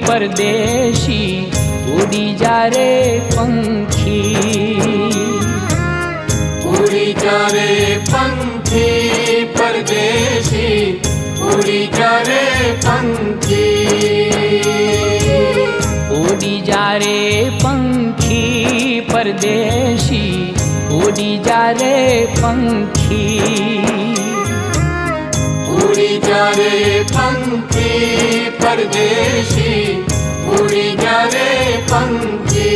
परदेशी उड़ी जा रे पंखी, उड़ी जा रे पंखी परदेशी, उड़ी जा रे पंखी, उड़ी जा रे पंखी परदेशी, उड़ी जा रे पंखी, उड़ी जा रे पंखी परदेशी, उड़ी जा रे पंखी।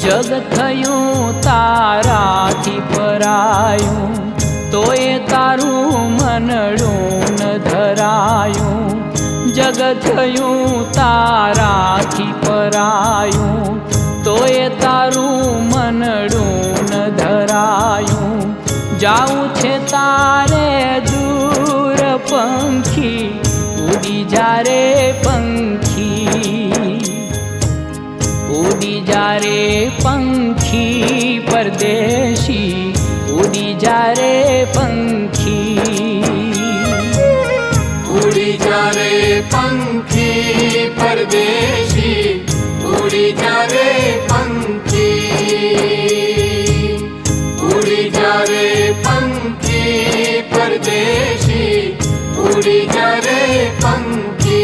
जग थयूं ताराथी परायूं, तोए तारूं मनडूं न धरायूं। जग थयूं ताराथी परायूं, तोए तारूं मनडूं न धरायूं। जाऊं छे तारे दूर पंखी, उड़ी जा रे पंखी, उड़ी जा रे पंखी परदेशी, उड़ी जा रे पंखी, उड़ी जा रे पंखी परदेशी, उड़ी जा रे पंखी, उड़ी जा रे पंखी परदेशी, उड़ी जा रे पंखी।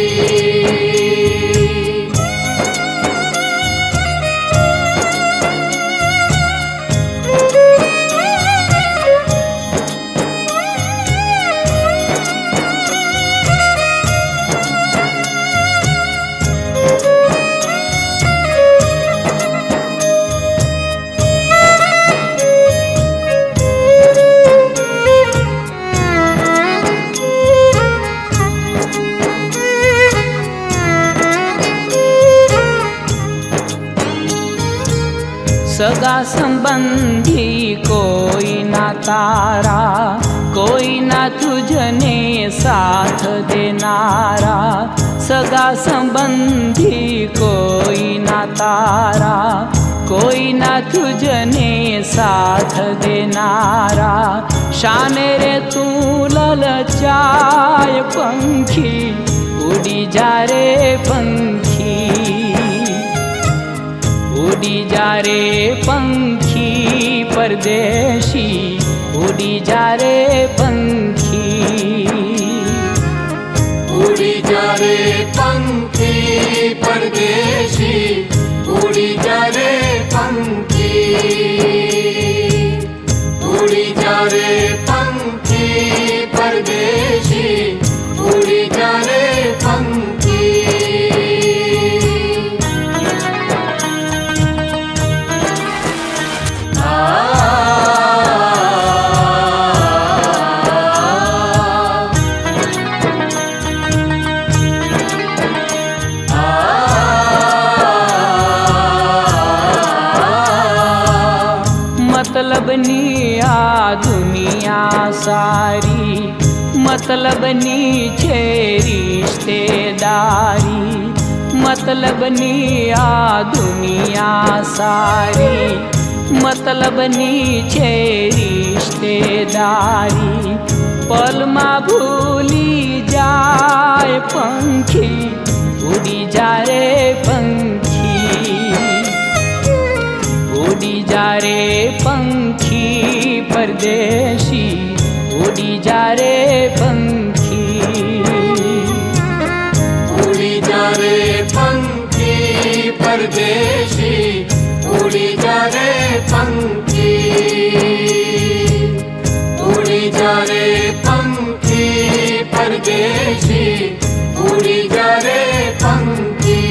सगा संबंधी कोई ना तारा, कोई ना तुझने साथ देनारा। सगा संबंधी कोई ना तारा, कोई ना तुझने साथ देनारा। शाने रे तू ललचाए पंखी, उड़ी जा रे पंखी, उड़ी जा रे पंखी परदेशी, उड़ी जा रे पंखी, उड़ी जा रे पंखी परदेशी, उड़ी जा रे पंखी, उड़ी जा रे पंखी परदेशी, उड़ी जा रे पंखी। मतलबनी आ दुनिया सारी, मतलबनी छे रिश्तेदारी। मतलबनी आ दुनिया सारी, मतलबनी छे रिश्तेदारी। पल मा भूली जाए पंखी, उड़ी जा रे पंखी, उड़ी जा रे पंखी परदेशी, उड़ी जा रे पंखी, उड़ी जा रे पंखी परदेशी, उड़ी जा रे पंखी, उड़ी जा रे पंखी परदेशी, उड़ी जा रे पंखी।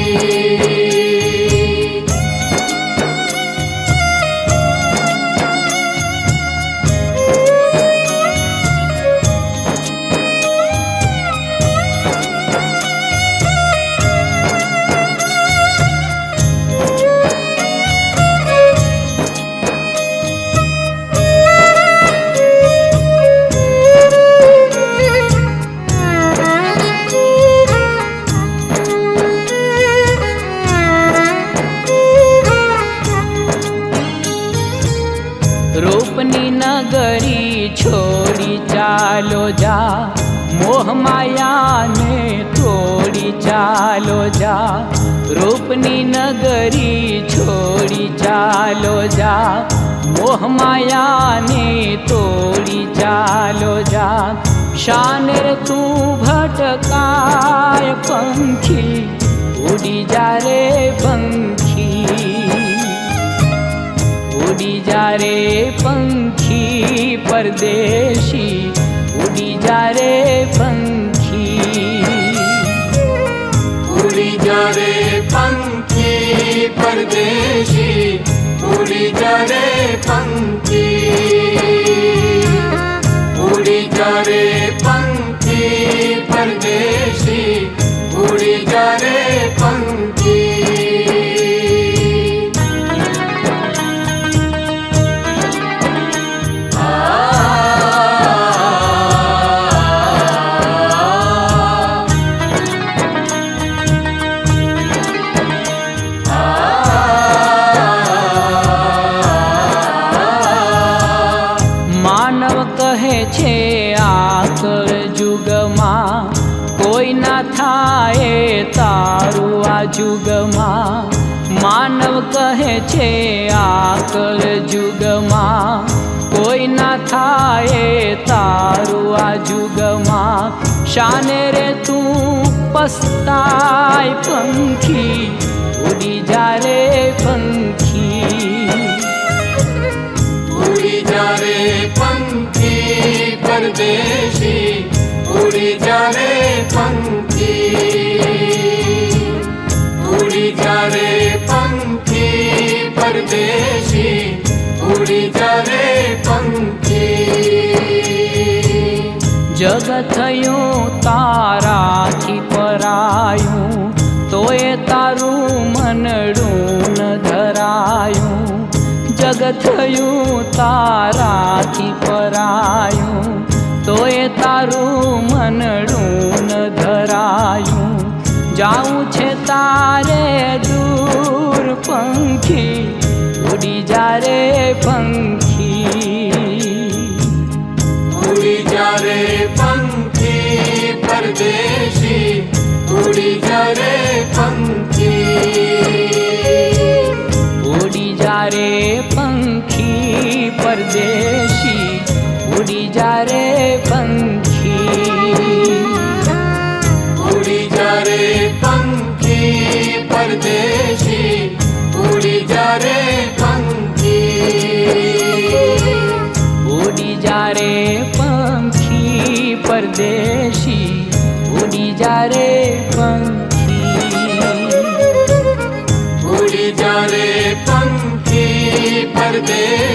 छोड़ी चालो जा, मोह माया ने तोड़ी चालो जा। रूपनी नगरी छोड़ी चालो जा, मोह माया ने तोड़ी चालो जा। शान रे तू भटकाय पंखी, उड़ी जा रे पंखी, उड़ी जा रे पंखी परदेशी, उड़ी जा रे पंखी। उड़ी जा रे पंखी परदेशी, उड़ी जा रे पंखी। उड़ी जा रे पंखी परदेशी, उड़ी जा रे पंखी। मानव कहे छे आकल जुगमा, कोई ना थाए तारू आ जुगमा। मानव कहे छे आकल जुगमा, कोई ना थाए तारू आ जुगमा। शाने रे तू पछताय पंखी, उड़ी जा रे पंखी, उड़ी जा रे पंखी परदेशी, उड़ी जा रे पंखी। उड़ी जा रे पंखी परदेशी, उड़ी जा रे पंखी। जगथयूं ताराथी परायूं, तोए तारू मनडू न धरायूं। जगथयूं ताराथी परायूं, तोए तारू मनडू न धरायूं। जाऊं छे तारे दूर पंखी, उड़ी जा रे पंखी, उड़ी जा रे पंखी परदेशी, उड़ी जा रे पंखी। उड़ी जा रे पंखी परदेशी, उड़ी जा रे पंखी। उड़ी जा रे पंखी परदेशी, उड़ी जा रे पंखी। उड़ी जा रे पंखी परदेशी, उड़ी जा रे पंखी। उड़ी जा रे पंखी परदेशी।